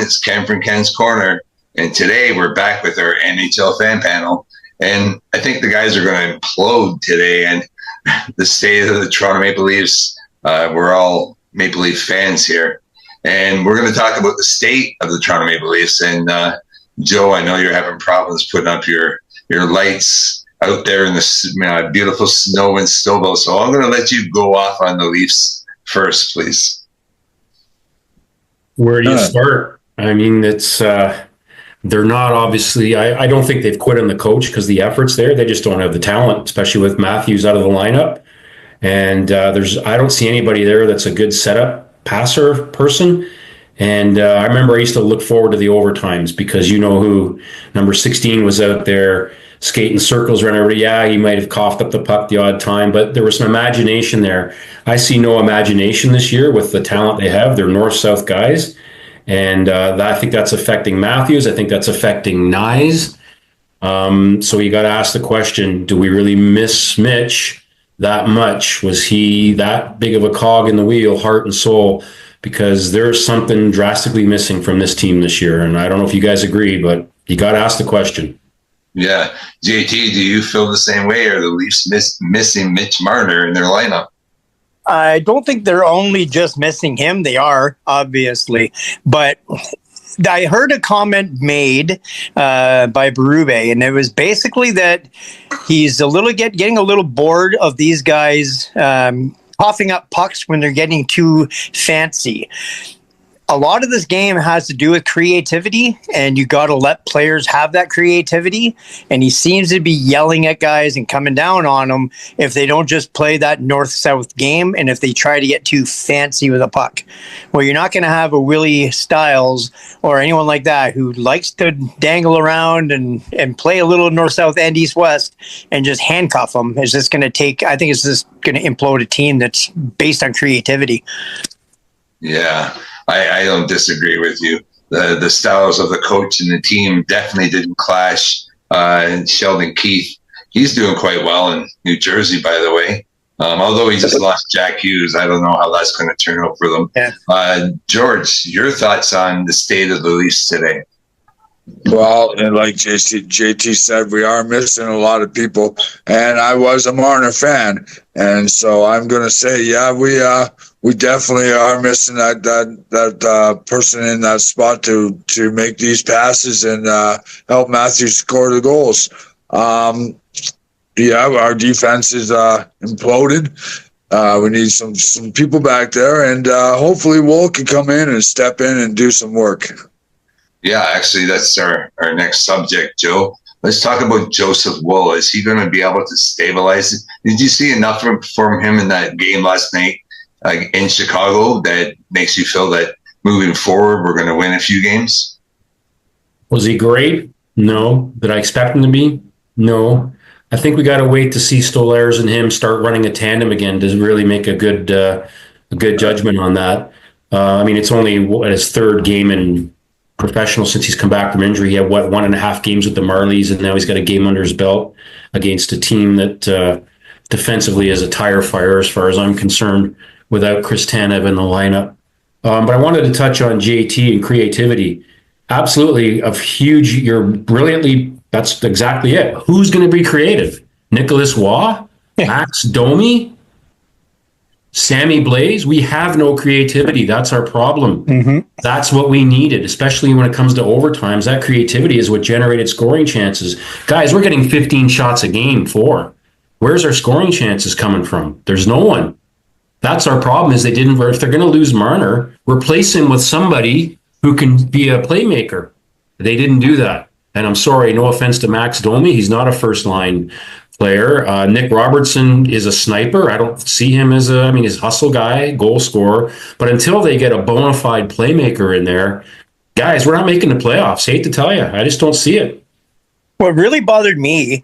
It's Ken from Ken's Corner, and today we're back with our NHL Fan Panel, and I think the guys are going to implode today, and the state of the Toronto Maple Leafs, we're all Maple Leaf fans here, and we're going to talk about the state of the Toronto Maple Leafs, and Joe, I know you're having problems putting up your lights out there in the beautiful snow and snowball, so I'm going to let you go off on the Leafs first, please. Where do you start? I mean, it's they're not obviously. I don't think they've quit on the coach because the effort's there. They just don't have the talent, especially with Matthews out of the lineup. And I don't see anybody there that's a good setup passer person. And I remember I used to look forward to the overtimes because you know who number 16 was out there skating circles around everybody. Yeah, he might have coughed up the puck the odd time, but there was some imagination there. I see no imagination this year with the talent they have. They're north-south guys, and I think that's affecting Matthews. I think that's affecting Nyes. So you got to ask the question, do we really miss Mitch that much? Was he that big of a cog in the wheel, heart and soul? Because there's something drastically missing from this team this year, and I don't know if you guys agree, but you got to ask the question. Yeah. JT, do you feel the same way? Are the Leafs missing Mitch Marner in their lineup? I don't think they're only just missing him. They are, obviously. But I heard a comment made by Berube, and it was basically that he's getting a little bored of these guys coughing up pucks when they're getting too fancy. A lot of this game has to do with creativity, and you got to let players have that creativity. And he seems to be yelling at guys and coming down on them if they don't just play that north-south game and if they try to get too fancy with a puck. Well, you're not going to have a Willie Styles or anyone like that who likes to dangle around and play a little north-south and east-west and just handcuff them. It's just going to I think it's just going to implode a team that's based on creativity. Yeah. I don't disagree with you. The styles of the coach and the team definitely didn't clash. And Sheldon Keefe, he's doing quite well in New Jersey, by the way. Although he just lost Jack Hughes, I don't know how that's going to turn out for them. Yeah. George, your thoughts on the state of the Leafs today? Well, and like JT said, we are missing a lot of people, and I was a Marner fan, and so I'm going to say, yeah, we definitely are missing that person in that spot to make these passes and help Matthews score the goals. Yeah, our defense is imploded. We need some people back there, and hopefully Woll can come in and step in and do some work. Yeah, actually, that's our next subject, Joe. Let's talk about Joseph Woll. Is he going to be able to stabilize it? Did you see enough from him in that game last night in Chicago that makes you feel that moving forward we're going to win a few games? Was he great? No. Did I expect him to be? No. I think we got to wait to see Stolarz and him start running a tandem again to really make a good judgment on that. I mean, it's only his third game in professional since he's come back from injury. He had 1.5 games with the Marlies, and now he's got a game under his belt against a team that defensively is a tire fire as far as I'm concerned without Chris Tanev in the lineup. But I wanted to touch on JT and creativity. Absolutely you're brilliantly, that's exactly it. Who's going to be creative? Nicholas Waugh? Max Domi? Sammy Blaze? We have no creativity. That's our problem. Mm-hmm. That's what we needed, especially when it comes to overtimes. That creativity is what generated scoring chances. Guys, we're getting 15 shots a game for. Where's our scoring chances coming from? There's no one. That's our problem is if they're going to lose Marner, replace him with somebody who can be a playmaker. They didn't do that. And I'm sorry, no offense to Max Domi. He's not a first-line player. Nick Robertson is a sniper. I don't see him as he's a hustle guy, goal scorer. But until they get a bona fide playmaker in there, guys, we're not making the playoffs. Hate to tell you. I just don't see it. What really bothered me,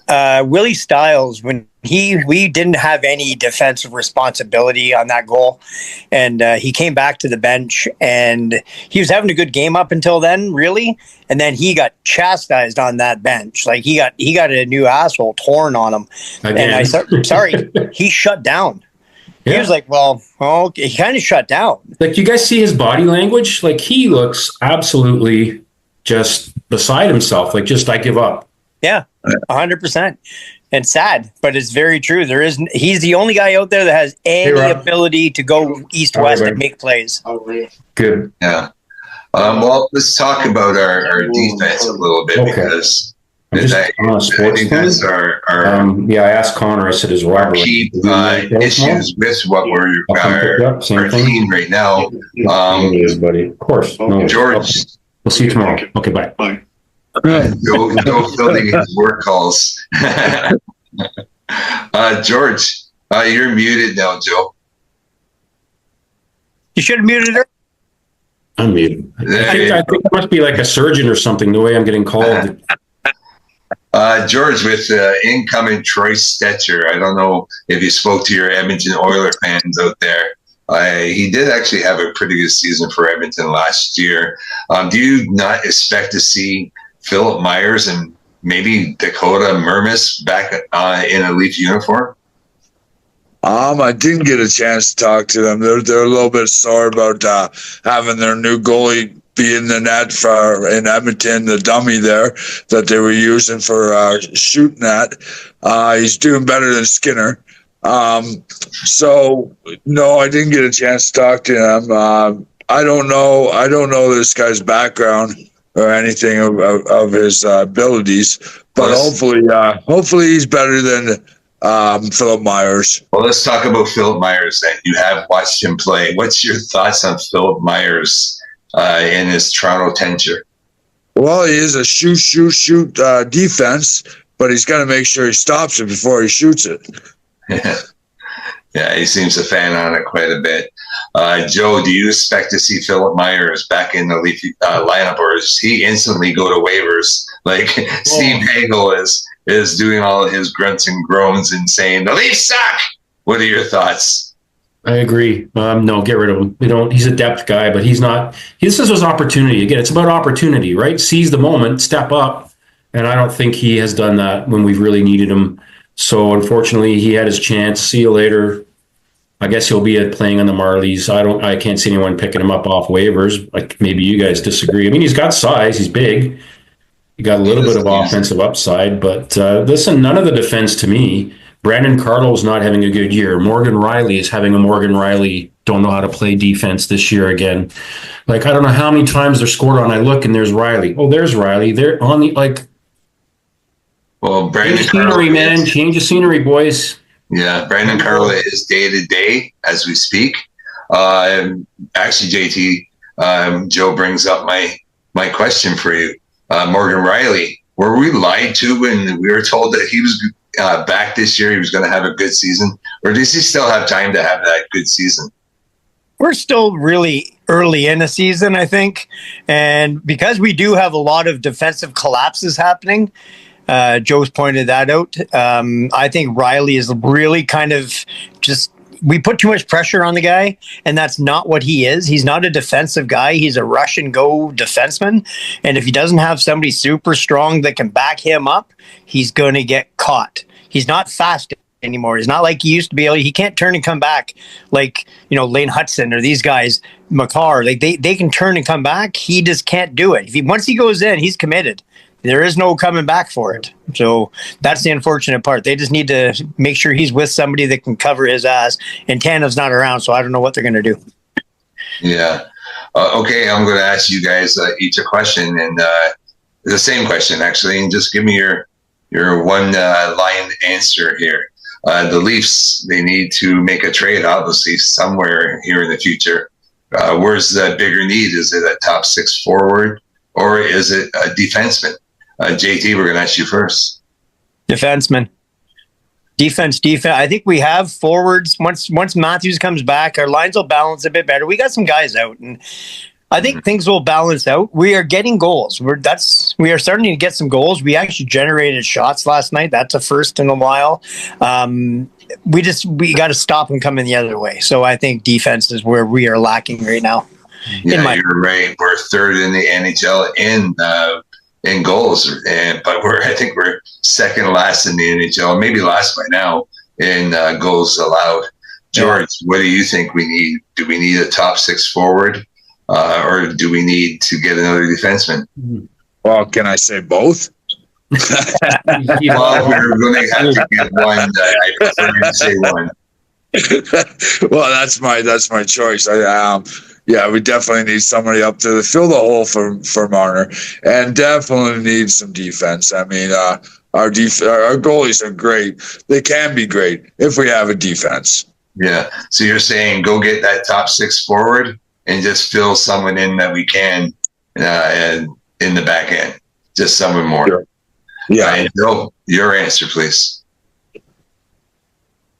Willie Styles, when we didn't have any defensive responsibility on that goal, and he came back to the bench, and he was having a good game up until then, really, and then he got chastised on that bench. Like he got a new asshole torn on him, again. And sorry, he shut down. He was like, well, okay. He kind of shut down. Like, you guys see his body language? Like, he looks absolutely just beside himself. Like, just, I give up. Yeah, 100%. And sad, but it's very true. He's the only guy out there that has any ability to go east-west and make plays. Good. Yeah. Well, let's talk about our defense a little bit, because on a sports thing. I asked Korner. I said, "Is Robert key issues with what our team right now?" Buddy, of course. No, George, we'll see you tomorrow. Okay, bye. Bye. Go filling his work calls. George, you're muted now, Joe. You should have muted her. I'm muted. I think it must be like a surgeon or something, the way I'm getting called. George, with incoming Troy Stecher, I don't know if you spoke to your Edmonton Oiler fans out there. He did actually have a pretty good season for Edmonton last year. Do you not expect to see Philip Myers and maybe Dakota Mermis back in a Leaf uniform? I didn't get a chance to talk to them. They're a little bit sore about having their new goalie be in the net in Edmonton, the dummy there that they were using for shooting at. He's doing better than Skinner. So no, I didn't get a chance to talk to him. I don't know this guy's background or anything of his abilities, but hopefully he's better than Philip Myers. Well, let's talk about Philip Myers then. You have watched him play. What's your thoughts on Philip Myers in his Toronto tenure? Well, he is a shoot defense, but he's got to make sure he stops it before he shoots it. Yeah, he seems to fan on it quite a bit. Joe, do you expect to see Philip Myers back in the Leaf lineup, or does he instantly go to waivers like Steve Hagel is doing all of his grunts and groans and saying the Leafs suck? What are your thoughts? I agree. No, get rid of him. He's a depth guy, but he's not. This is his opportunity. Again, it's about opportunity, right? Seize the moment, step up. And I don't think he has done that when we've really needed him. So unfortunately, he had his chance. See you later. I guess he'll be playing on the Marlies. I can't see anyone picking him up off waivers. Like, maybe you guys disagree. I mean, he's got size. He's big. He got a little bit of offensive upside. But listen, none of the defense to me. Brandon Carlo's not having a good year. Morgan Rielly is having a Morgan Rielly don't know how to play defense this year again. Like, I don't know how many times they're scored on. I look and there's Rielly. Oh, there's Rielly. They're on the Well, Brandon change the scenery, man. Change the scenery, boys. Yeah, Brandon Carlo is day to day as we speak. Actually, JT, Joe brings up my question for you. Morgan Rielly, were we lied to when we were told that he was back this year? He was going to have a good season, or does he still have time to have that good season? We're still really early in the season, I think, and because we do have a lot of defensive collapses happening. Joe's pointed that out. I think Rielly is really kind of we put too much pressure on the guy, and that's not what he is. He's not a defensive guy. He's a rush and go defenseman. And if he doesn't have somebody super strong that can back him up, he's going to get caught. He's not fast anymore. He's not like he used to be. He can't turn and come back like, Lane Hudson or these guys, Makar. Like they can turn and come back. He just can't do it. Once he goes in, he's committed. There is no coming back for it. So that's the unfortunate part. They just need to make sure he's with somebody that can cover his ass. And Tandem's not around, so I don't know what they're going to do. Yeah. Okay, I'm going to ask you guys each a question, and the same question, actually, and just give me your one-line answer here. The Leafs, they need to make a trade, obviously, somewhere here in the future. Where's the bigger need? Is it a top six forward, or is it a defenseman? JT, we're going to ask you first. Defenseman. Defense. I think we have forwards. Once Matthews comes back, our lines will balance a bit better. We got some guys out, and I think things will balance out. We are getting goals. We are starting to get some goals. We actually generated shots last night. That's a first in a while. We got to stop them coming the other way. So I think defense is where we are lacking right now. Yeah, you're right. We're third in the NHL in goals, but I think we're second last in the NHL, maybe last by now in goals allowed. George, what do you think we need? Do we need a top 6 forward, or do we need to get another defenseman? Well, can I say both? Well, we're going to have to get one. I prefer you to say one. Well, that's my choice. Yeah, we definitely need somebody up there to fill the hole for Marner, and definitely need some defense. I mean, our goalies are great. They can be great if we have a defense. Yeah. So you're saying go get that top 6 forward and just fill someone in that we can, and in the back end, just someone more. Sure. Yeah. And Bill, your answer, please.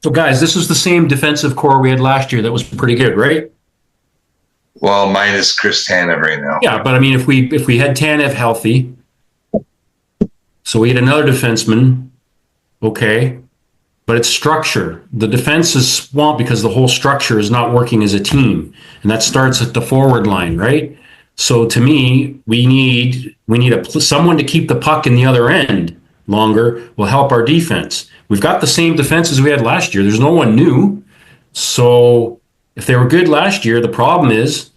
So, guys, this is the same defensive core we had last year. That was pretty good, right? Well, minus Chris Tanev right now. Yeah, but I mean, if we had Tanev healthy, so we had another defenseman, okay, but it's structure. The defense is swamped because the whole structure is not working as a team, and that starts at the forward line, right? So to me, we need someone to keep the puck in the other end longer. Will help our defense. We've got the same defense as we had last year. There's no one new. So if they were good last year, the problem is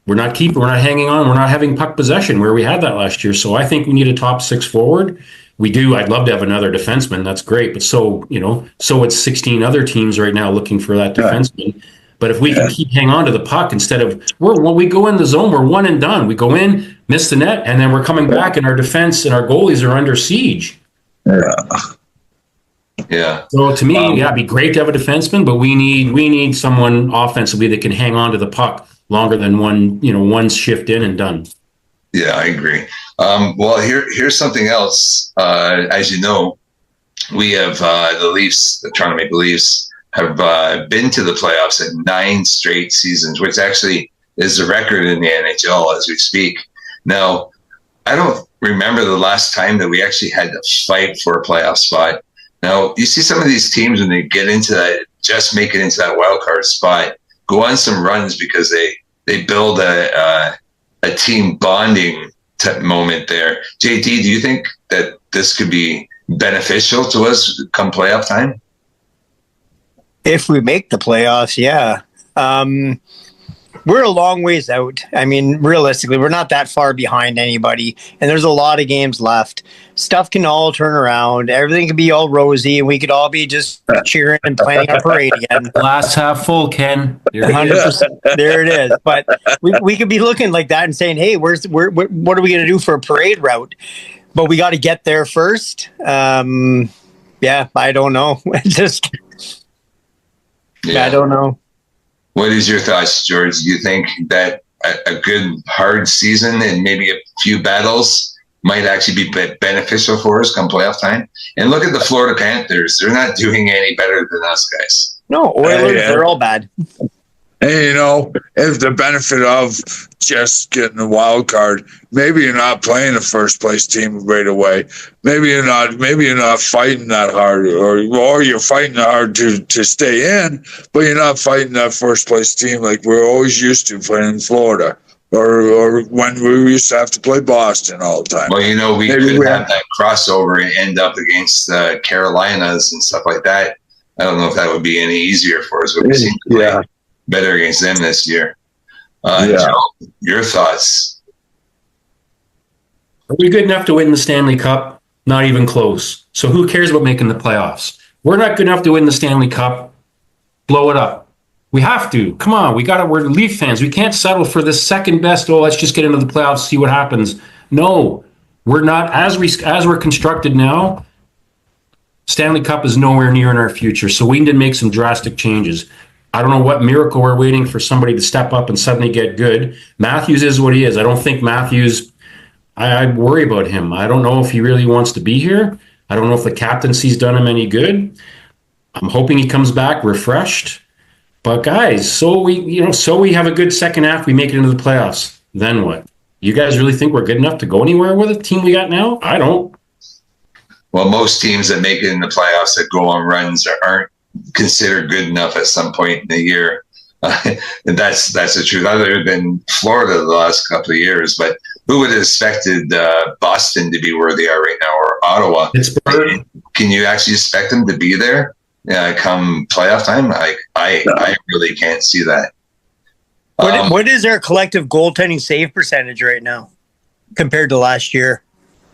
we're not hanging on, we're not having puck possession where we had that last year. So I think we need a top 6 forward. We do. I'd love to have another defenseman. That's great. But so it's 16 other teams right now looking for that defenseman. But if we can keep hang on to the puck instead of when we go in the zone, we're one and done. We go in, miss the net, and then we're coming back, and our defense and our goalies are under siege. Yeah. So to me, it'd be great to have a defenseman, but we need someone offensively that can hang on to the puck longer than one shift in and done. Yeah, I agree. Well, here's something else. As you know, we have the Leafs, the Toronto Maple Leafs, have been to the playoffs in 9 straight seasons, which actually is the record in the NHL as we speak. Now, I don't remember the last time that we actually had to fight for a playoff spot. Now, you see some of these teams when they get into that, just make it into that wild card spot, go on some runs because they build a team bonding type moment there. JT, do you think that this could be beneficial to us come playoff time? If we make the playoffs, yeah. We're a long ways out. I mean, realistically, we're not that far behind anybody, and there's a lot of games left. Stuff can all turn around. Everything can be all rosy, and we could all be just cheering and planning our parade again. Glass half full, Ken. 100%. There it is. But we could be looking like that and saying, hey, what are we going to do for a parade route? But we got to get there first. Yeah, I don't know. I don't know. What is your thoughts, George? Do you think that a good hard season and maybe a few battles might actually be beneficial for us come playoff time? And look at the Florida Panthers. They're not doing any better than us, guys. No, Oilers, they're all bad. And, if the benefit of just getting a wild card, maybe you're not playing a first place team right away. Maybe you're not fighting that hard, or you're fighting hard to stay in, but you're not fighting that first place team like we're always used to playing in Florida, or when we used to have to play Boston all the time. Well, we could have that crossover and end up against the Carolinas and stuff like that. I don't know if that would be any easier for us, but we seem to play better against them this year. Joe, your thoughts? Are we good enough to win the Stanley Cup? Not even close. So who cares about making the playoffs? We're not good enough to win the Stanley Cup. Blow it up. We have to. Come on. We're Leaf fans. We can't settle for this second best. Let's just get into the playoffs, see what happens. No, we're not. As we're constructed now, Stanley Cup is nowhere near in our future. So we need to make some drastic changes. I don't know what miracle we're waiting for somebody to step up and suddenly get good. Matthews is what he is. I don't think Matthews, I worry about him. I don't know if he really wants to be here. I don't know if the captaincy's done him any good. I'm hoping he comes back refreshed. But guys, so we have a good second half. We make it into the playoffs. Then what? You guys really think we're good enough to go anywhere with the team we got now? I don't. Well, most teams that make it in the playoffs that go on runs aren't considered good enough at some point in the year. And that's the truth, other than Florida the last couple of years. But who would have expected Boston to be where they are right now, or Ottawa? Pittsburgh. Can you actually expect them to be there? come playoff time, I really can't see that. What is our collective goaltending save percentage right now compared to last year?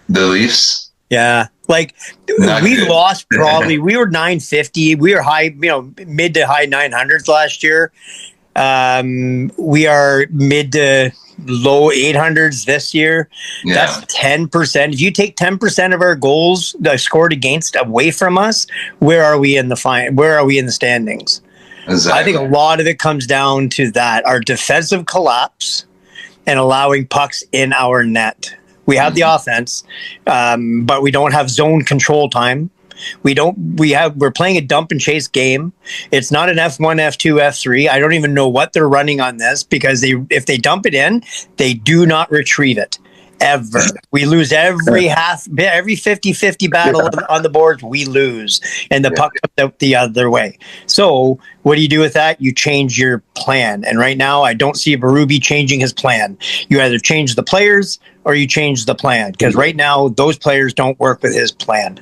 The Leafs? Yeah. Like lost probably, we were 950. We were high, mid to high 900s last year. We are mid to low 800s this year. Yeah. That's 10%. If you take 10% of our goals that scored against away from us, where are we in the standings? Exactly. I think a lot of it comes down to that, our defensive collapse and allowing pucks in our net. We have the offense, but we don't have zone control time. We're playing a dump and chase game. It's not an F1, F2, F3. I don't even know what they're running on this, because if they dump it in, they do not retrieve it ever. We lose every 50-50 battle on the boards. We lose, and the puck comes out the other way. So what do you do with that? You change your plan. And right now, I don't see Berube changing his plan. You either change the players or you change the plan, because right now those players don't work with his plan.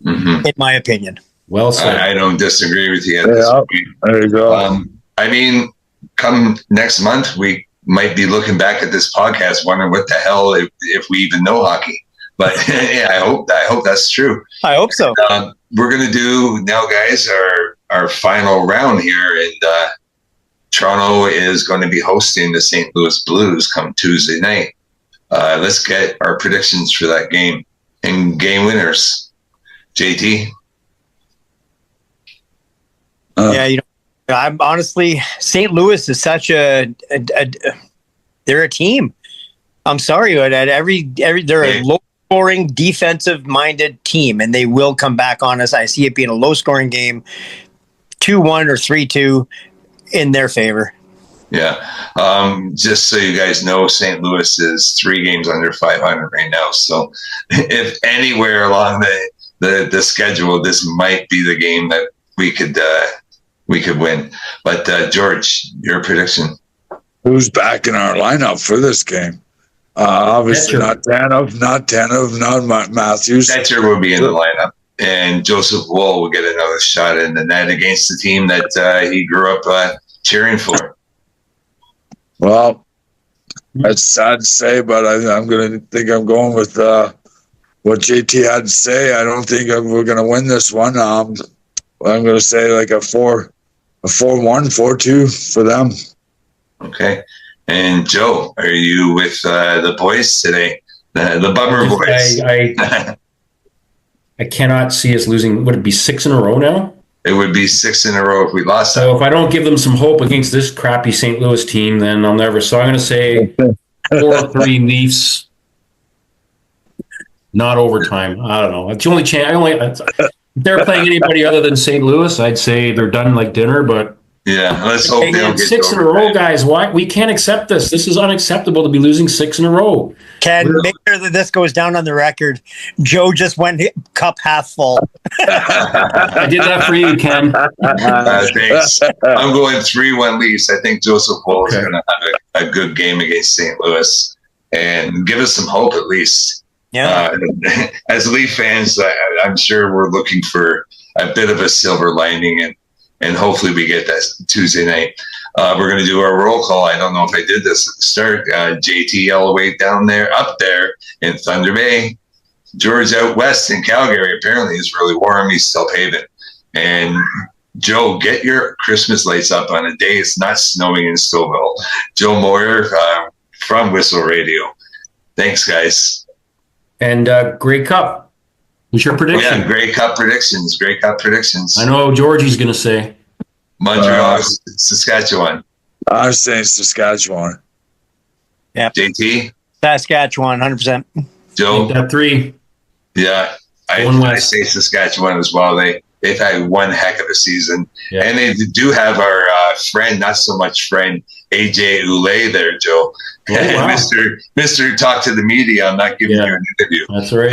In my opinion. Well said. I don't disagree with you at this point. There you go. Come next month, we might be looking back at this podcast wondering what the hell if we even know hockey. But yeah, I hope that's true. I hope so. We're gonna do now, guys, our final round here, and Toronto is going to be hosting the St. Louis Blues come Tuesday night. Let's get our predictions for that game and game winners. JT? I'm honestly, St. Louis is such they're a team. I'm sorry, but they're a low-scoring, defensive-minded team, and they will come back on us. I see it being a low-scoring game, 2-1 or 3-2 in their favor. Yeah. Just so you guys know, St. Louis is 3 games under 500 right now. So if anywhere along the schedule, this might be the game that we could win. But George, your prediction? Who's back in our lineup for this game? Obviously not Tanev, not Matthews. Stecher will be in the lineup, and Joseph Woll will get another shot in the net against the team that he grew up cheering for. Well, that's sad to say, but I'm going with what JT had to say. I don't think we're going to win this one. I'm going to say like a 4-1, 4-2 for them. Okay. And Joe, are you with the boys today? The Bummer boys. I cannot see us losing. Would it be 6 in a row now? It would be 6 in a row if we lost. So if I don't give them some hope against this crappy St. Louis team, then I'll never. So I'm going to say 4-3 Leafs. Not overtime. I don't know. It's the only chance. If they're playing anybody other than St. Louis, I'd say they're done like dinner. But yeah, let's hope they don't get 6 in a row, guys. Why? We can't accept this. This is unacceptable to be losing 6 in a row. Ken, make sure that this goes down on the record. Joe just went cup half full. I did that for you, Ken. Thanks. I'm going 3-1 Leafs. I think Joseph Woll is going to have a good game against St. Louis and give us some hope at least. Yeah. As Leaf fans, I'm sure we're looking for a bit of a silver lining, and hopefully we get that Tuesday night. We're going to do our roll call. I don't know if I did this at the start. JT all the way up there in Thunder Bay. George out west in Calgary. Apparently it's really warm. He's still paving. And Joe, get your Christmas lights up on a day it's not snowing in Stouffville. Joe Moyer from Whistle Radio. Thanks, guys. And Grey Cup. What's your prediction? Yeah, Grey Cup predictions. Grey Cup predictions. I know Georgie's going to say. Montreal, Saskatchewan. I'm saying Saskatchewan. Yeah. JT? Saskatchewan, 100%. Joe? That 3. Yeah. I say Saskatchewan as well. They've had one heck of a season. Yeah. And they do have our friend, not so much friend, AJ Oulet there, Joe. Oh, wow. Mr. Talk to the Media. I'm not giving you an interview. That's right.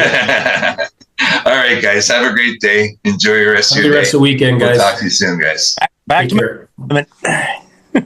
All right, guys. Have a great day. Enjoy your rest of your day. The rest of the weekend, guys. We'll talk to you soon, guys. Back to me.